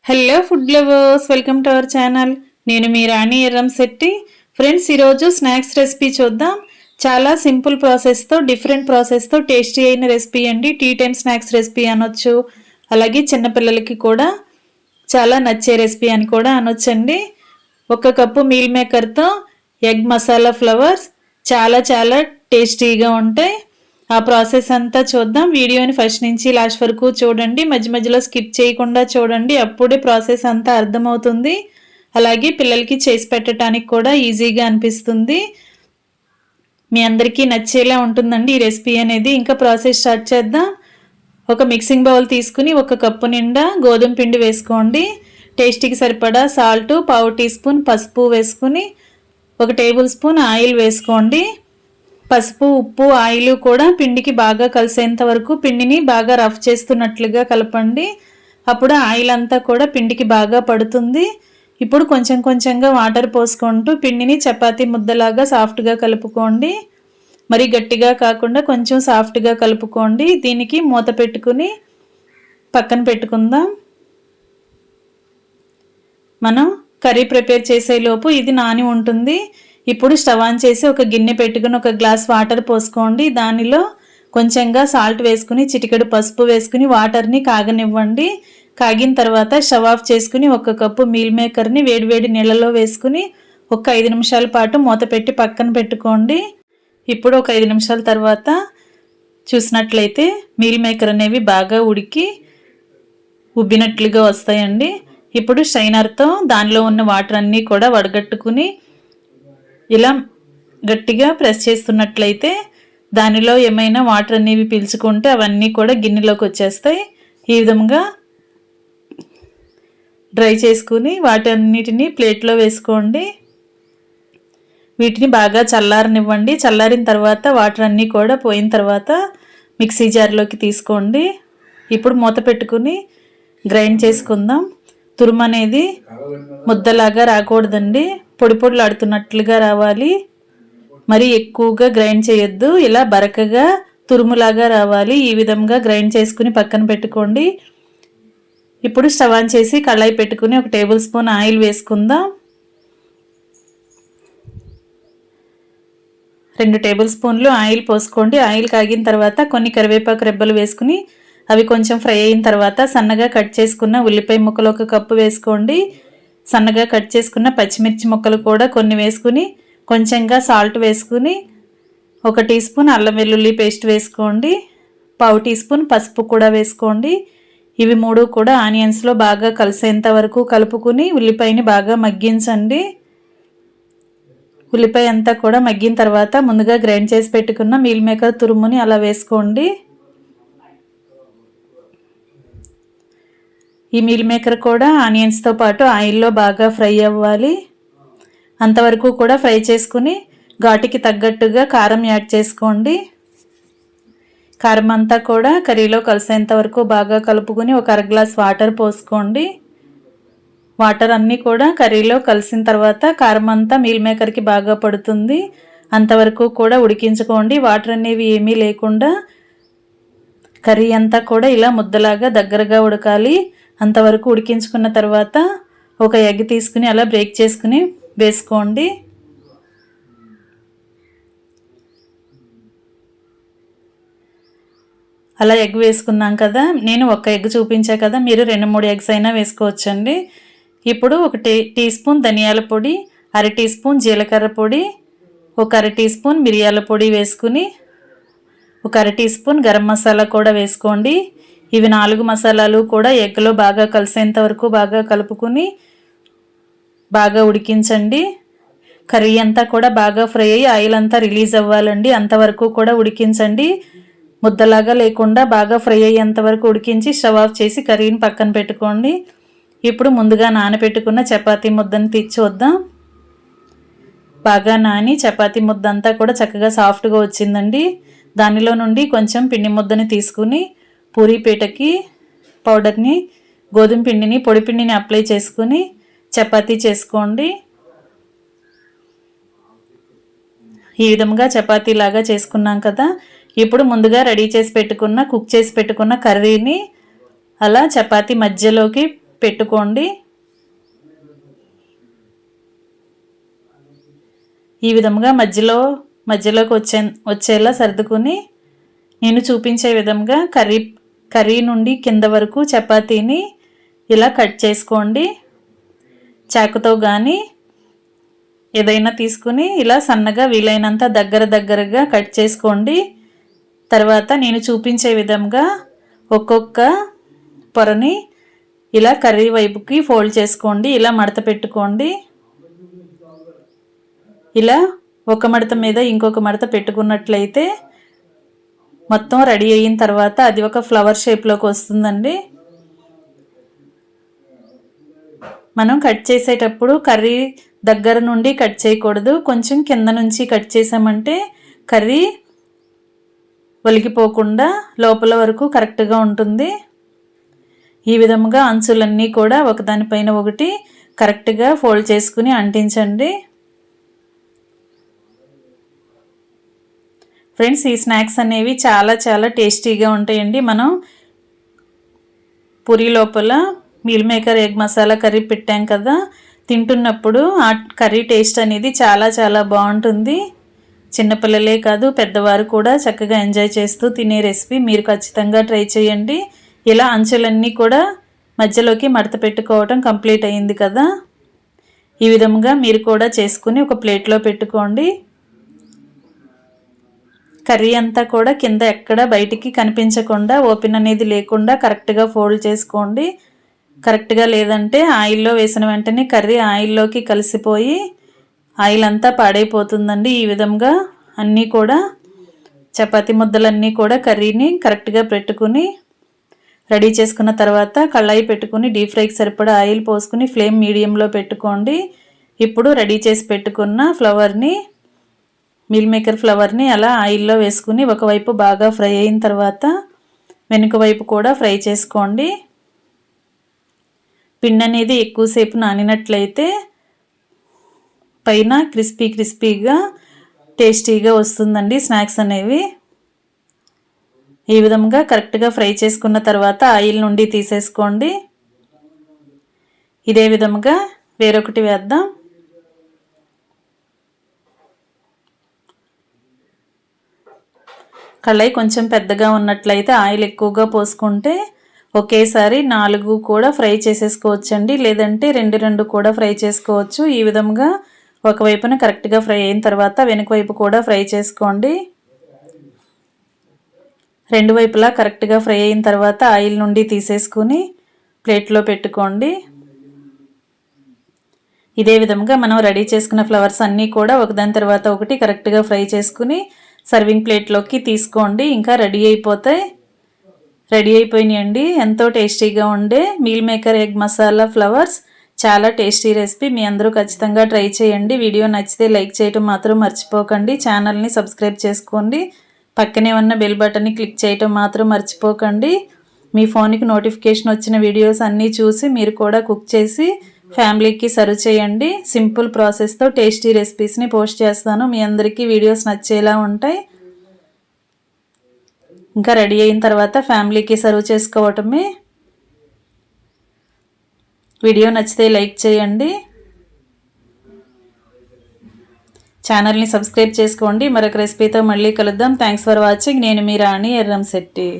Hello food lovers, welcome to our channel. నేను మీ Rani Erramsetti. Friends, ఈరోజు స్నాక్స్ రెసిపీ చూద్దాం. చాలా సింపుల్ ప్రాసెస్తో, డిఫరెంట్ ప్రాసెస్తో టేస్టీ అయిన రెసిపీ అండి. టీ టైమ్ స్నాక్స్ రెసిపీ అనొచ్చు, అలాగే చిన్నపిల్లలకి కూడా చాలా నచ్చే రెసిపీ అని కూడా అనొచ్చండి. 1 కప్పు మీల్ మేకర్తో ఎగ్ మసాలా ఫ్లవర్స్ చాలా చాలా టేస్టీగా ఉంటాయి. ఆ ప్రాసెస్ అంతా చూద్దాం. వీడియోని ఫస్ట్ నుంచి లాస్ట్ వరకు చూడండి, మధ్య మధ్యలో స్కిప్ చేయకుండా చూడండి, అప్పుడే ప్రాసెస్ అంతా అర్థమవుతుంది. అలాగే పిల్లలకి చేసి పెట్టడానికి కూడా ఈజీగా అనిపిస్తుంది. మీ అందరికీ నచ్చేలా ఉంటుందండి ఈ రెసిపీ అనేది. ఇంకా ప్రాసెస్ స్టార్ట్ చేద్దాం. ఒక మిక్సింగ్ బౌల్ తీసుకుని 1 కప్పు నిండా గోధుమ పిండి వేసుకోండి. టేస్టీకి సరిపడా సాల్ట్, 1/2 టీ స్పూన్ పసుపు వేసుకుని 1 టేబుల్ స్పూన్ ఆయిల్ వేసుకోండి. పసుపు, ఉప్పు, ఆయిల్ కూడా పిండికి బాగా కలిసేంత వరకు పిండిని బాగా రఫ్ చేస్తున్నట్లుగా కలపండి. అప్పుడు ఆయిల్ అంతా కూడా పిండికి బాగా పడుతుంది. ఇప్పుడు కొంచెం కొంచెంగా వాటర్ పోసుకుంటూ పిండిని చపాతీ ముద్దలాగా సాఫ్ట్గా కలుపుకోండి. మరి గట్టిగా కాకుండా కొంచెం సాఫ్ట్గా కలుపుకోండి. దీనికి మూత పెట్టుకుని పక్కన పెట్టుకుందాం. మనం కర్రీ ప్రిపేర్ చేసేలోపు ఇది నాని ఉంటుంది. ఇప్పుడు స్టవ్ ఆన్ చేసి ఒక గిన్నె పెట్టుకుని 1 గ్లాస్ వాటర్ పోసుకోండి. దానిలో కొంచెంగా సాల్ట్ వేసుకుని చిటికెడు పసుపు వేసుకుని వాటర్ని కాగనివ్వండి. కాగిన తర్వాత స్టవ్ ఆఫ్ చేసుకుని 1 కప్పు మీల్ మేకర్ని వేడివేడి నీళ్ళలో వేసుకుని ఒక 5 నిమిషాల పాటు మూత పెట్టి పక్కన పెట్టుకోండి. ఇప్పుడు ఒక 5 నిమిషాల తర్వాత చూసినట్లయితే మీల్ మేకర్ అనేవి బాగా ఉడికి ఉబ్బినట్లుగా వస్తాయండి. ఇప్పుడు స్ట్రైనర్తో దానిలో ఉన్న వాటర్ అన్నీ కూడా వడగట్టుకుని ఇలా గట్టిగా ప్రెస్ చేస్తున్నట్లయితే దానిలో ఏమైనా వాటర్ అనేవి పీల్చుకుంటే అవన్నీ కూడా గిన్నెలోకి వచ్చేస్తాయి. ఈ విధంగా డ్రై చేసుకుని వాటన్నిటిని ప్లేట్లో వేసుకోండి. వీటిని బాగా చల్లారనివ్వండి. చల్లారిన తర్వాత వాటర్ అన్నీ కూడా పోయిన తర్వాత మిక్సీ జార్లోకి తీసుకోండి. ఇప్పుడు మూత పెట్టుకుని గ్రైండ్ చేసుకుందాం. తురుము అనేది ముద్దలాగా రాకూడదండి, పొడి పొడిలాడుతున్నట్లుగా రావాలి. మరి ఎక్కువగా గ్రైండ్ చేయొద్దు, ఇలా బరకగా తురుములాగా రావాలి. ఈ విధంగా గ్రైండ్ చేసుకుని పక్కన పెట్టుకోండి. ఇప్పుడు స్టవ్ ఆన్ చేసి కళాయి పెట్టుకుని 1 టేబుల్ స్పూన్ ఆయిల్ వేసుకుందాం. 2 టేబుల్ స్పూన్లు ఆయిల్ పోసుకోండి. ఆయిల్ కాగిన తర్వాత కొన్ని కరివేపాకు రెబ్బలు వేసుకుని అవి కొంచెం ఫ్రై అయిన తర్వాత సన్నగా కట్ చేసుకున్న ఉల్లిపాయ ముక్కలు 1 కప్పు వేసుకోండి. సన్నగా కట్ చేసుకున్న పచ్చిమిర్చి ముక్కలు కూడా కొన్ని వేసుకుని కొంచెంగా సాల్ట్ వేసుకుని 1 టీ స్పూన్ అల్లం వెల్లుల్లి పేస్ట్ వేసుకోండి. 1/2 టీ స్పూన్ పసుపు కూడా వేసుకోండి. ఇవి 3 కూడా ఆనియన్స్లో బాగా కలిసేంత వరకు కలుపుకుని ఉల్లిపాయని బాగా మగ్గించండి. ఉల్లిపాయ అంతా కూడా మగ్గిన తర్వాత ముందుగా గ్రైండ్ చేసి పెట్టుకున్న మీల్ మేకర్ తురుముని అలా వేసుకోండి. ఈ మీల్ మేకర్ కూడా ఆనియన్స్తో పాటు ఆయిల్లో బాగా ఫ్రై అవ్వాలి. అంతవరకు కూడా ఫ్రై చేసుకుని ఘాటుకి తగ్గట్టుగా కారం యాడ్ చేసుకోండి. కారం అంతా కూడా కర్రీలో కలిసేంత వరకు బాగా కలుపుకొని 1 అర గ్లాస్ వాటర్ పోసుకోండి. వాటర్ అన్నీ కూడా కర్రీలో కలిసిన తర్వాత కారం అంతా మీల్ మేకర్కి బాగా పడుతుంది. అంతవరకు కూడా ఉడికించుకోండి. వాటర్ అనేవి ఏమీ లేకుండా కర్రీ అంతా కూడా ఇలా ముద్దలాగా దగ్గరగా ఉడకాలి. అంతవరకు ఉడికించుకున్న తర్వాత 1 ఎగ్ తీసుకుని అలా బ్రేక్ చేసుకుని వేసుకోండి. అలా ఎగ్ వేసుకున్నాం కదా, నేను 1 ఎగ్ చూపించా కదా, మీరు 2-3 ఎగ్స్ అయినా వేసుకోవచ్చండి. ఇప్పుడు 1 టీ స్పూన్ ధనియాల పొడి, 1/2 టీ స్పూన్ జీలకర్ర పొడి, 1/2 టీ స్పూన్ మిరియాల పొడి వేసుకుని 1/2 టీ స్పూన్ గరం మసాలా కూడా వేసుకోండి. ఇవి 4 మసాలాలు కూడా ఎగ్లో బాగా కలిసేంత వరకు బాగా కలుపుకుని బాగా ఉడికించండి. కర్రీ అంతా కూడా బాగా ఫ్రై అయ్యి ఆయిల్ అంతా రిలీజ్ అవ్వాలండి. అంతవరకు కూడా ఉడికించండి. ముద్దలాగా లేకుండా బాగా ఫ్రై అయ్యేంత వరకు ఉడికించి స్టవ్ ఆఫ్ చేసి కర్రీని పక్కన పెట్టుకోండి. ఇప్పుడు ముందుగా నానబెట్టుకున్న చపాతీ ముద్దను చూద్దాం. బాగా నాని చపాతీ ముద్ద అంతా కూడా చక్కగా సాఫ్ట్గా వచ్చిందండి. దానిలో నుండి కొంచెం పిండి ముద్దని తీసుకుని పూరీ పీటకి పౌడర్ని, గోధుమ పిండిని, పొడి పిండిని అప్లై చేసుకుని చపాతీ చేసుకోండి. ఈ విధంగా చపాతీలాగా చేసుకున్నాం కదా. ఇప్పుడు ముందుగా రెడీ చేసి పెట్టుకున్న కుక్ చేసి పెట్టుకున్న కర్రీని అలా చపాతీ మధ్యలోకి పెట్టుకోండి. ఈ విధంగా మధ్యలోకి వచ్చేలా సర్దుకుని నేను చూపించే విధంగా కర్రీ నుండి కింద వరకు చపాతీని ఇలా కట్ చేసుకోండి. చాకుతో కానీ ఏదైనా తీసుకుని ఇలా సన్నగా వీలైనంత దగ్గరగా కట్ చేసుకోండి. తర్వాత నేను చూపించే విధంగా ఒక్కొక్క పొరని ఇలా కర్రీ వైపుకి ఫోల్డ్ చేసుకోండి. ఇలా మడత పెట్టుకోండి. ఇలా ఒక మడత మీద ఇంకొక మడత పెట్టుకున్నట్లయితే మొత్తం రెడీ అయిన తర్వాత అది ఒక ఫ్లవర్ షేప్లోకి వస్తుందండి. మనం కట్ చేసేటప్పుడు కర్రీ దగ్గర నుండి కట్ చేయకూడదు. కొంచెం కింద నుంచి కట్ చేసామంటే కర్రీ ఒలికిపోకుండా లోపల వరకు కరెక్ట్గా ఉంటుంది. ఈ విధంగా అంచులన్నీ కూడా ఒకదానిపైన ఒకటి కరెక్ట్గా ఫోల్డ్ చేసుకుని అంటించండి. ఫ్రెండ్స్, ఈ స్నాక్స్ అనేవి చాలా చాలా టేస్టీగా ఉంటాయండి. మనం పూరి లోపల meal maker egg masala curry పెట్టాం కదా, తింటున్నప్పుడు ఆ కర్రీ టేస్ట్ అనేది చాలా చాలా బాగుంటుంది. చిన్నపిల్లలే కాదు పెద్దవారు కూడా చక్కగా ఎంజాయ్ చేస్తూ తినే రెసిపీ మీరు ఖచ్చితంగా ట్రై చేయండి. ఇలా అంచులన్నీ కూడా మధ్యలోకి మడత పెట్టుకోవటం కంప్లీట్ అయింది కదా. ఈ విధంగా మీరు కూడా చేసుకుని ఒక ప్లేట్లో పెట్టుకోండి. కర్రీ అంతా కూడా కింద ఎక్కడ బయటికి కనిపించకుండా ఓపెన్ అనేది లేకుండా కరెక్ట్గా ఫోల్డ్ చేసుకోండి. కరెక్ట్గా లేదంటే ఆయిల్లో వేసిన వెంటనే కర్రీ ఆయిల్లోకి కలిసిపోయి ఆయిల్ అంతా పాడైపోతుందండి. ఈ విధంగా అన్నీ కూడా చపాతీ ముద్దలన్నీ కూడా కర్రీని కరెక్ట్గా పెట్టుకుని రెడీ చేసుకున్న తర్వాత కళాయి పెట్టుకుని డీప్ ఫ్రైకి సరిపడా ఆయిల్ పోసుకుని ఫ్లేమ్ మీడియంలో పెట్టుకోండి. ఇప్పుడు రెడీ చేసి పెట్టుకున్న మీల్ మేకర్ ఫ్లవర్ని అలా ఆయిల్లో వేసుకుని ఒకవైపు బాగా ఫ్రై అయిన తర్వాత వెనుక వైపు కూడా ఫ్రై చేసుకోండి. పిండి అనేది ఎక్కువసేపు నానినట్లయితే పైన క్రిస్పీగా టేస్టీగా వస్తుందండి స్నాక్స్ అనేవి. ఈ విధంగా కరెక్ట్గా ఫ్రై చేసుకున్న తర్వాత ఆయిల్ నుండి తీసేసుకోండి. ఇదే విధంగా వేరొకటి వేద్దాం. కళాయి కొంచెం పెద్దగా ఉన్నట్లయితే ఆయిల్ ఎక్కువగా పోసుకుంటే ఒకేసారి 4 కూడా ఫ్రై చేసేసుకోవచ్చండి. లేదంటే 2 కూడా ఫ్రై చేసుకోవచ్చు. ఈ విధంగా ఒకవైపున కరెక్ట్గా ఫ్రై అయిన తర్వాత వెనుక వైపు కూడా ఫ్రై చేసుకోండి. రెండు వైపులా కరెక్ట్గా ఫ్రై అయిన తర్వాత ఆయిల్ నుండి తీసేసుకుని ప్లేట్లో పెట్టుకోండి. ఇదే విధంగా మనం రెడీ చేసుకున్న ఫ్లవర్స్ అన్నీ కూడా ఒకదాని తర్వాత ఒకటి కరెక్ట్గా ఫ్రై చేసుకుని సర్వింగ్ ప్లేట్లోకి తీసుకోండి. ఇంకా రెడీ అయిపోయినాయండి. ఎంతో టేస్టీగా ఉండే meal maker egg masala flowers. చాలా టేస్టీ రెసిపీ. మీ అందరూ ఖచ్చితంగా ట్రై చేయండి. వీడియో నచ్చితే లైక్ చేయడం మాత్రం మర్చిపోకండి. ఛానల్ని సబ్స్క్రైబ్ చేసుకోండి. పక్కనే ఉన్న బెల్ బటన్ని క్లిక్ చేయడం మాత్రం మర్చిపోకండి. మీ ఫోన్కి నోటిఫికేషన్ వచ్చిన వీడియోస్ అన్నీ చూసి మీరు కూడా కుక్ చేసి ఫ్యామిలీకి సర్వ్ చేయండి. సింపుల్ ప్రాసెస్తో టేస్టీ రెసిపీస్ని పోస్ట్ చేస్తాను. మీ అందరికీ వీడియోస్ నచ్చేలా ఉంటాయి. ఇంకా రెడీ అయిన తర్వాత ఫ్యామిలీకి సర్వ్ చేసుకోవటమే. వీడియో నచ్చితే లైక్ చేయండి. ఛానల్ని సబ్స్క్రైబ్ చేసుకోండి. మరొక రెసిపీతో మళ్ళీ కలుద్దాం. Thanks for watching. నేను మీ రాణి ఎర్రంశెట్టి.